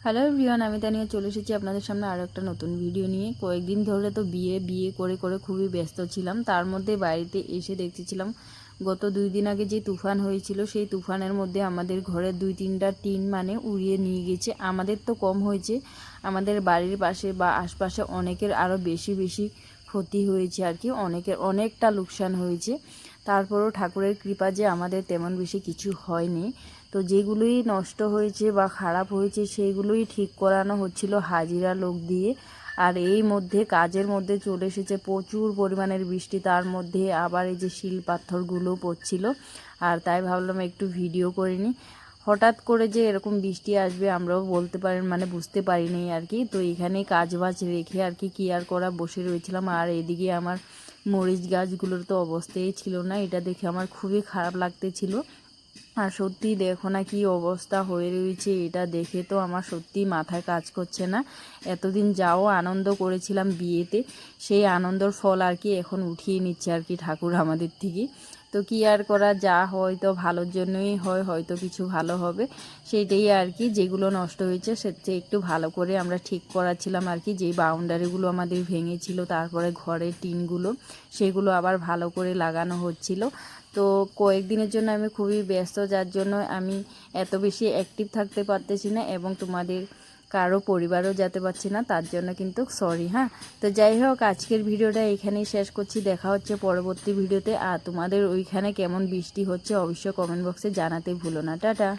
Hello everyone, আমি তানিয়া চলে এসেছি আপনাদের সামনে আরও একটা নতুন ভিডিও নিয়ে। কয়েকদিন ধরে তো বিয়ে করে করে খুবই ব্যস্ত ছিলাম। তার মধ্যে বাড়িতে এসে দেখতেছিলাম গত 2 দিন আগে যে তুফান হয়েছিল, সেই তুফানের মধ্যে আমাদের ঘরের 2-3টা টিন উড়িয়ে নিয়ে গেছে। আমাদের তো কম হয়েছে, আমাদের বাড়ির পাশে বা আশপাশে অনেকের আরও বেশি ক্ষতি হয়েছে আর কি, অনেকটা লোকসান হয়েছে। তারপরও ঠাকুরের কৃপা যে আমাদের তেমন বেশি কিছু হয়নি। তো যেগুলোই নষ্ট হয়েছে বা খারাপ হয়েছে সেইগুলোই ঠিক করানো হচ্ছিল হাজিরা লোক দিয়ে। আর এই মধ্যে কাজের মধ্যে চলে এসেছে প্রচুর পরিমাণের বৃষ্টি, তার মধ্যে আবার এই যে শিল পাথরগুলো পড়ছিল। আর তাই ভাবলাম একটু ভিডিও করে নিই। হঠাৎ করে যে এরকম বৃষ্টি আসবে আমরাও বলতে পারেন বুঝতে পারিনি আর কি। তো এখানে কাজ বাজ রেখে আর কি আর করা বসে রয়েছিলাম। আর এদিকে আমার মরিচ গাছগুলোর তো অবস্থাই ছিল না, এটা দেখে আমার খুবই খারাপ লাগতেছিল। আর সত্যি দেখো না কি অবস্থা হয়ে রয়েছে, এটা দেখে তো আমার সত্যি মাথায় কাজ করছে না। এতদিন যাও আনন্দ করেছিলাম বিয়েতে, সেই আনন্দর ফল আর কি এখন উঠিয়ে নিচ্ছে আর কি ঠাকুর আমাদের থেকে। তো কি আর করা, যা হয়তো ভালোর জন্যই হয়, হয়তো কিছু ভালো হবে সেইটাই আর কি। যেগুলো নষ্ট হয়েছে সেটা একটু ভালো করে আমরা ঠিক করাচ্ছিলাম আর কি। যেই বাউন্ডারিগুলো আমাদের ভেঙেছিল, তারপরে ঘরের টিনগুলো সেগুলো আবার ভালো করে লাগানো হচ্ছিল। তো কয়েকদিনের জন্য আমি খুবই ব্যস্ত, যার জন্য আমি এত বেশি অ্যাক্টিভ থাকতে পারতেছি না এবং তোমাদের কারো পরিবারও যেতে পারছি না, তার জন্য কিন্তু সরি। হ্যাঁ, তো যাই হোক, আজকের ভিডিওটা এখানেই শেষ করছি। দেখা হচ্ছে পরবর্তী ভিডিওতে। আর তোমাদের ওইখানে কেমন বৃষ্টি হচ্ছে অবশ্যই কমেন্ট বক্সে জানাতে ভুলো না। টাটা।